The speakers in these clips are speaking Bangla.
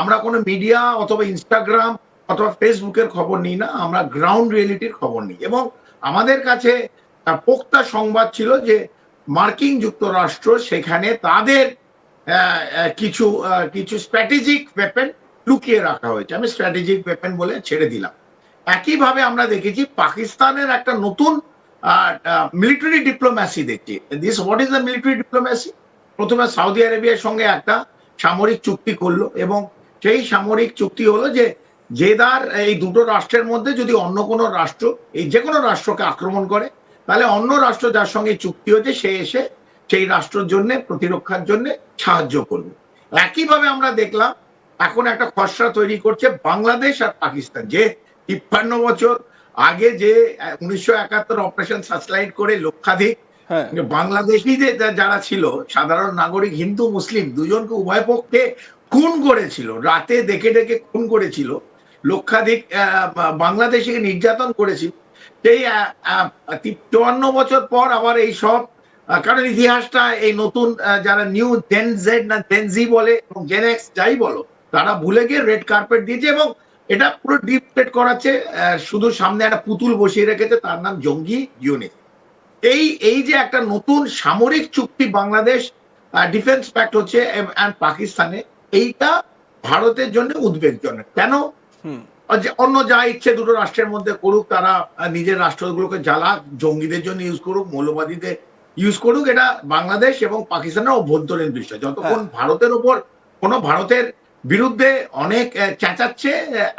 আমরা কোনো মিডিয়া অথবা ইনস্টাগ্রাম অথবা ফেসবুকের খবর নিই না, আমরা গ্রাউন্ড রিয়েলিটির খবর নিই। এবং আমাদের কাছে পোক্তা সংবাদ ছিল যে মার্কিন যুক্তরাষ্ট্র সেখানে তাদের কিছু কিছু স্ট্র্যাটেজিক ওয়েপন লুকিয়ে রাখা হয়েছে। আমি স্ট্র্যাটেজিক ওয়েপন বলে ছেড়ে দিলাম। একইভাবে আমরা দেখেছি পাকিস্তানের একটা নতুন মিলিটারি ডিপ্লোম্যাসি দেখছি। This what is the military diplomacy? প্রথমে সৌদি আরবিয়ার সঙ্গে একটা সামরিক চুক্তি করলো এবং সেই সামরিক চুক্তি হলো যে জেদার এই দুটো রাষ্ট্রের মধ্যে যদি অন্য কোনো রাষ্ট্র এই যে কোনো রাষ্ট্রকে আক্রমণ করে, তাহলে অন্য রাষ্ট্র যার সঙ্গে চুক্তি হচ্ছে সে এসে সেই রাষ্ট্রের জন্য প্রতিরক্ষার জন্য সাহায্য করবে। একইভাবে আমরা দেখলাম এখন একটা খসড়া তৈরি করছে বাংলাদেশ আর পাকিস্তান, যে ৫৩ বছর আগে যে ১৯৭১ অপারেশন সার্চলাইট করে লক্ষাধিক বাংলাদেশি যারা ছিল সাধারণ নাগরিক হিন্দু মুসলিম দুজনকে উভয় পক্ষে খুন করেছিল, রাতে ডেকে ডেকে খুন করেছিল, লক্ষাধিক বাংলাদেশিকে নির্যাতন করেছিল। সেই ৫৪ বছর পর আবার এই সব, কারণ ইতিহাসটা এই নতুন যারা নিউ জেন জেড না জেন জি বলে এবং জেন এক্স যাই বলো, তারা ভুলে গিয়ে রেড কার্পেট দিয়েছে এবং এটা পুরো ডিপটেট করাচ্ছে। শুধু সামনে একটা পুতুল বসিয়ে রেখেছে, তার নাম জঙ্গি ইউনিট। এই যে একটা নতুন সামরিক চুক্তি বাংলাদেশ ডিফেন্স প্যাক্ট হচ্ছে পাকিস্তানে, এইটা ভারতের জন্য উদ্বেগজনক। কেন? অন্য যা ইচ্ছে দুটো রাষ্ট্রের মধ্যে করুক, তারা নিজের রাষ্ট্রগুলোকে জ্বালাক, জঙ্গিদের জন্য ইউজ করুক, মৌলবাদীদের ইউজ করুক, এটা বাংলাদেশ এবং পাকিস্তানের অভ্যন্তরীণ বিষয়। যতক্ষণ ভারতের ওপর কোনো ভারতের বিরুদ্ধে অনেক চেঁচাচ্ছে,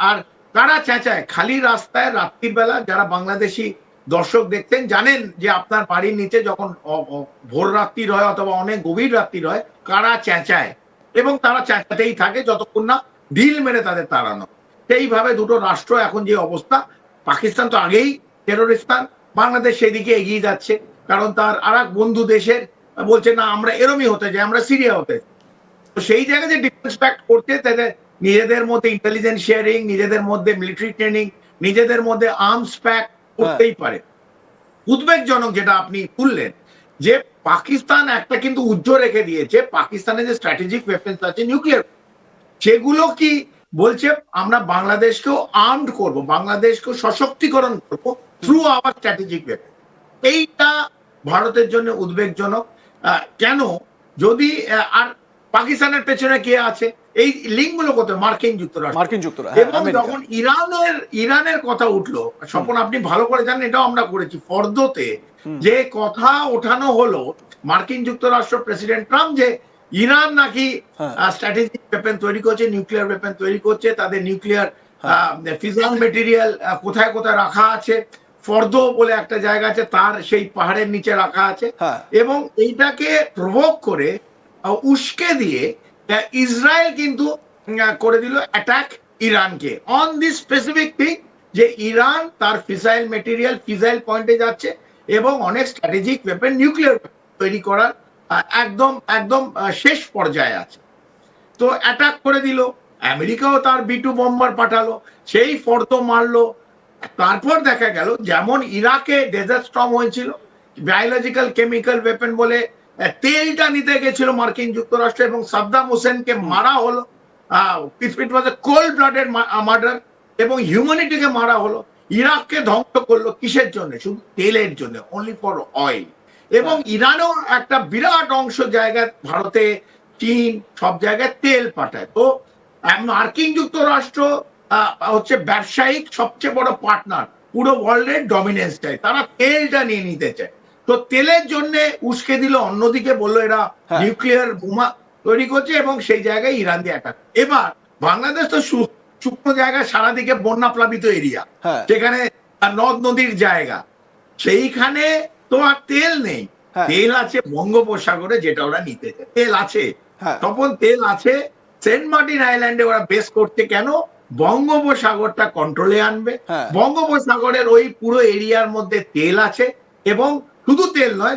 আর কারা চেঁচায় খালি রাস্তায় রাত্রির বেলা, যারা বাংলাদেশি দর্শক দেখতেন জানেন যে আপনার বাড়ির নিচে যখন ভোর রাত্রির হয় অথবা অনেক গভীর রাত্রির হয়, কারা চেঁচায় এবং তারা চেঁচাতেই থাকে যতক্ষণ না ঢিল মেরে তাদের তাড়ানো। সেইভাবে দুটো রাষ্ট্র এখন যে অবস্থা, পাকিস্তান তো আগেই টেরোরিস্তান, বাংলাদেশ সেদিকে এগিয়ে যাচ্ছে, কারণ তার আর এক বন্ধু দেশের বলছে না আমরা এরমই হতে চাই, আমরা সিরিয়া হতে। তো সেই জায়গায় যে ডিফেন্স প্যাক্ট করতে, তাদের নিজেদের মধ্যে ইন্টেলিজেন্স শেয়ারিং, নিজেদের মধ্যে মিলিটারি ট্রেনিং, নিজেদের মধ্যে আর্মস প্যাক্ট করতেই পারে। উদ্বেগজনক যেটা আপনি তুললেন যে পাকিস্তান একটা কিন্তু উজ্জ্বল রেখে দিয়েছে, পাকিস্তানের যে স্ট্র্যাটেজিক ওয়েপন্স আছে নিউক্লিয়ার, সেগুলো কি বলছে আমরা বাংলাদেশকেও আর্মড করব, বাংলাদেশকেও সশক্তিকরণ করব থ্রু আওয়ার স্ট্র্যাটেজিক ওয়েপন। এইটা ভারতের জন্য উদ্বেগজনক। কেন? যদি আর পাকিস্তানের পেছনে কে আছে? এই লিঙ্ক গুলো করতে মার্কিন যুক্তরাষ্ট্র। এবং যখন ইরানের কথা উঠলো, স্বপন আপনি ভালো করে জানেন, এটাও আমরা করেছি ফর্দতে, যে কথা ওঠানো হলো মার্কিন যুক্তরাষ্ট্র প্রেসিডেন্ট ট্রাম্প যে ইরান নাকি স্ট্র্যাটেজিক ওয়েপন তৈরি করছে, নিউক্লিয়ার ওয়েপন তৈরি করছে, তাদের নিউক্লিয়ার ফিসাল মেটেরিয়াল কোথায় কোথায় রাখা আছে, ফর্দ বলে একটা জায়গা আছে, তার সেই পাহাড়ের নিচে রাখা আছে। এবং এইটাকে প্রভোগ করে উস্কে দিয়ে ইসরায়েল কিন্তু করে দিল অ্যাটাক ইরানকে অন দিস স্পেসিফিক থিং, যে ইরান তার ফিসাইল মেটেরিয়াল ফিসাইল পয়েন্টে যাচ্ছে এবং অনেক স্ট্র্যাটেজিক ওয়েপন নিউক্লিয়ার তৈরি করার একদম একদম শেষ পর্যায়ে আছে। তো অ্যাটাক করে দিল, আমেরিকাও তার B-2 বম্বার পাঠালো, সেই ফর্দ মারলো। তারপর দেখা গেল যেমন ইরাকে ডেজার্ট স্টর্ম হয়েছিল, বায়োলজিক্যাল কেমিক্যাল ওয়েপন বলে তেলটা নিতে গেছিল মার্কিন যুক্তরাষ্ট্র এবং সাদ্দাম হোসেনকে মারা হলো। ইট ওয়াজ এ কোল্ড ব্লাডেড মার্ডার এবং হিউম্যানিটিকে মারা হলো। ইরাককে ধ্বংস করলো কিসের জন্য? শুধু তেলের জন্য, অনলি ফর অয়েল। এবং ইরানেও একটা বিরাট অংশ জায়গায় ভারতে, চীন সব জায়গায় তেল পাঠায়। তো মার্কিন যুক্তরাষ্ট্র হচ্ছে ব্যবসায়িক সবচেয়ে বড় পার্টনার, পুরো ওয়ার্ল্ডের ডমিনেন্স চায়, তারা তেলটা নিয়ে নিতে চায়। তো তেলের জন্য উস্কে দিল, অন্যদিকে বললো এরা নিউক্লিয়ার বোমা তৈরি করছে এবং সেই জায়গায় ইরান দিয়ে অ্যাটাক। এবার বাংলাদেশ তো শুকনো জায়গা, সারাদিকে বন্যা প্লাবিত এরিয়া, সেখানে নদ নদীর জায়গা, সেইখানে তো আর তেল নেই। তেল আছে বঙ্গোপসাগরে, যেটা ওরা নিতে চায়, তেল আছে, তখন তেল আছে সেন্ট মার্টিন আইল্যান্ডে ওরা বেস করছে। কেন? বঙ্গোপসাগরটা কন্ট্রোলে আনবে, বঙ্গোপসাগরের ওই পুরো এরিয়ার মধ্যে তেল আছে এবং শুধু তেল নয়,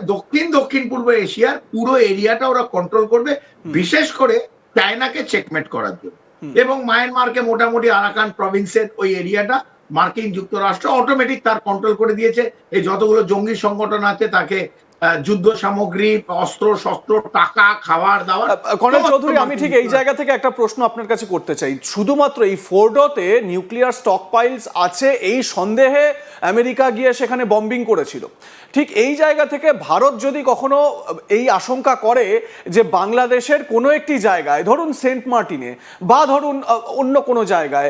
দক্ষিণ পূর্ব এশিয়ার পুরো এরিয়াটা ওরা কন্ট্রোল করবে, বিশেষ করে চায়নাকে চেকমেট করার জন্য। এবং মায়ানমারকে মোটামুটি আরাকান প্রভিন্সের ওই এরিয়াটা মার্কিন যুক্তরাষ্ট্র অটোমেটিক তার কন্ট্রোল করে দিয়েছে। এই যতগুলো জঙ্গি সংগঠন আছে তাকে যুদ্ধ সামগ্রী, অস্ত্র শস্ত্র, টাকা, খাবার দাবার। কর্নেল চৌধুরী, আমি ঠিক এই জায়গা থেকে একটা প্রশ্ন আপনার কাছে করতে চাই। শুধুমাত্র এই ফোর্ডোতে নিউক্লিয়ার স্টক পাইলস আছে এই সন্দেহে আমেরিকা গিয়ে সেখানে বম্বিং করেছিল। ঠিক এই জায়গা থেকে ভারত যদি কখনো এই আশঙ্কা করে যে বাংলাদেশের কোনো একটি জায়গায়, ধরুন সেন্ট মার্টিনে বা ধরুন অন্য কোনো জায়গায়,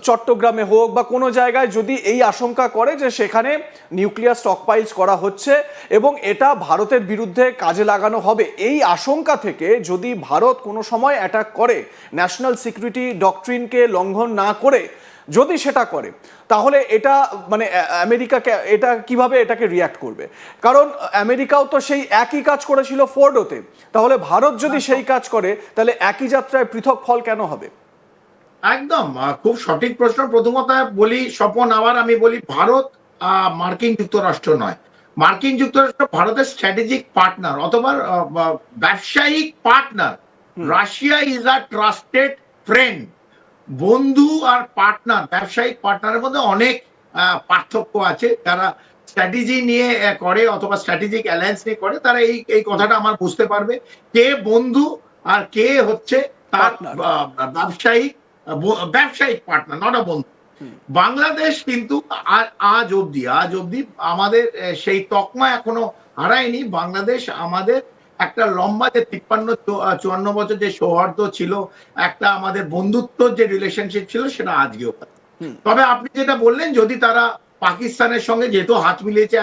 চট্টগ্রামে হোক বা কোনো জায়গায়, যদি এই আশঙ্কা করে যে সেখানে নিউক্লিয়ার স্টক পাইলস করা হচ্ছে এবং এটা ভারতের বিরুদ্ধে কাজে লাগানো হবে, এই আশঙ্কা থেকে যদি ভারত কোনো সময় অ্যাটাক করে, ন্যাশনাল সিকিউরিটি ডক্ট্রিনকে লঙ্ঘন না করে যদি সেটা করে, তাহলে এটা মানে আমেরিকাকে এটা কিভাবে এটাকে রিয়্যাক্ট করবে? কারণ আমেরিকাও তো সেই একই কাজ করেছিল ফোর্ডোতে। তাহলে ভারত যদি সেই কাজ করে, তাহলে একই যাত্রায় পৃথক ফল কেন হবে? একদম খুব সঠিক প্রশ্ন। প্রথমত বলি স্বপন, আবার আমি বলি, ভারত মার্কিন যুক্তরাষ্ট্র নয়। মার্কিন যুক্তরাষ্ট্র ভারতের স্ট্র্যাটেজিক পার্টনার অথবা ব্যবসায়িক partner. Russia is a trusted friend. বন্ধু আর পার্টনার, ব্যবসায়িক পার্টনারের মধ্যে অনেক পার্থক্য আছে। তারা স্ট্র্যাটেজি নিয়ে করে অথবা স্ট্র্যাটেজিক অ্যালায়েন্স নিয়ে করে, তারা এই কথাটা আমার বুঝতে পারবে কে বন্ধু আর কে হচ্ছে তার ব্যবসায়িক ব্যবসায়িক পার্টনার, নট আ বন্ধু। বাংলাদেশ কিন্তু আজ অব্দি আমাদের সেই তকমা এখনো হারায়নি। বাংলাদেশ আমাদের একটা লম্বা যে 53-54 বছর যে সৌহার্দ্য ছিল, একটা আমাদের বন্ধুত্ব যে রিলেশনশিপ ছিল, সেটা আজকেও। তবে আপনি যেটা বললেন, যদি তারা পাকিস্তানের সঙ্গে যেহেতু হাত মিলিয়েছে,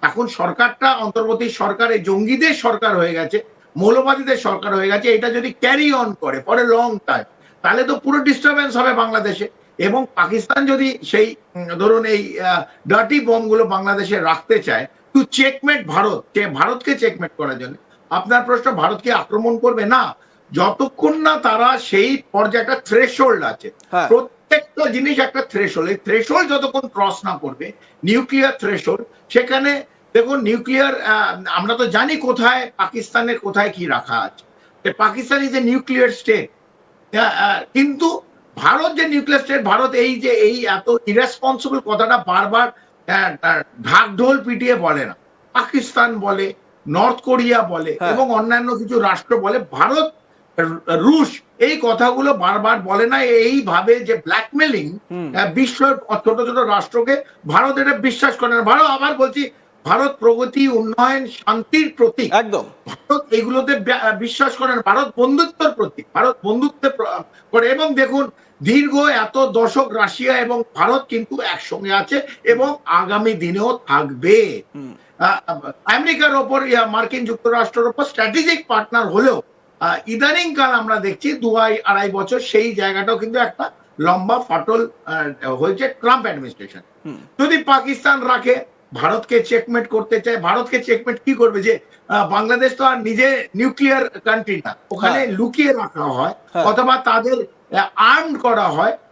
এখন সরকারটা অন্তর্বর্তী সরকার এই জঙ্গিদের সরকার হয়ে গেছে, মৌলবাদীদের সরকার হয়ে গেছে, এটা যদি ক্যারি অন করে ফর এ লং টাইম, তাহলে তো পুরো ডিস্টারবেন্স হবে বাংলাদেশে। এবং পাকিস্তান যদি সেই ধরুন এই ডার্টি বমগুলো বাংলাদেশে রাখতে চায় টু চেকমেট ভারতকে চেকমেট করার জন্য, আপনার প্রশ্ন ভারতকে আক্রমণ করবে না যতক্ষণ না তারা সেই পর্যায়ে, একটা থ্রেশহোল্ড আছে, প্রত্যেকটা জিনিস একটা থ্রেশহোল্ড, এই থ্রেশহোল্ড যতক্ষণ ক্রস না করবে, নিউক্লিয়ার থ্রেশহোল্ড, সেখানে দেখুন নিউক্লিয়ার, আমরা তো জানি কোথায় পাকিস্তানের কোথায় কি রাখা আছে। Pakistan is a nuclear state, কিন্তু ভারত যে নিউক্লিয়ার স্টেট, ভারত এই এত ইরেসপন্সিবল কথাটা বারবার ঢাকঢোল পিটিয়ে বলে না। পাকিস্তান বলে, নর্থ কোরিয়া বলে এবং অন্যান্য কিছু রাষ্ট্র বলে, ভারত, রুশ এই কথাগুলো বারবার বলে না। এইভাবে যে ব্ল্যাকমেলিং বিশ্বের ছোট ছোট রাষ্ট্রকে, ভারত এটা বিশ্বাস করে না। ভারত, আবার বলছি, ভারত প্রগতি, উন্নয়ন, শান্তির প্রতীক। একদম ভারত এগুলোতে বিশ্বাস করে না। ভারত বন্ধুত্বের প্রতীক, ভারত বন্ধুত্বে করে। এবং দেখুন, দীর্ঘ এত দশক রাশিয়া এবং ভারত কিন্তু একসঙ্গে আছে এবং আগামী দিনেও থাকবে। আমেরিকার ওপর, মার্কিন যুক্তরাষ্ট্রের ওপর স্ট্র্যাটেজিক পার্টনার হলেও ইদানিং কাল আমরা দেখছি 2-2.5 বছর সেই জায়গাটাও কিন্তু একটা লম্বা ফাটল হয়েছে ট্রাম্প অ্যাডমিনিস্ট্রেশন। যদি পাকিস্তান রাখে, ভারতকে চেকমেট করতে চায়, ভারতকে চেকমেট কি করবে? যে বাংলাদেশ তো আর নিজে নিউক্লিয়ার কান্ট্রি না, ওখানে লুকিয়ে রাখা হয় অথবা তাদের আর্ম করা হয়,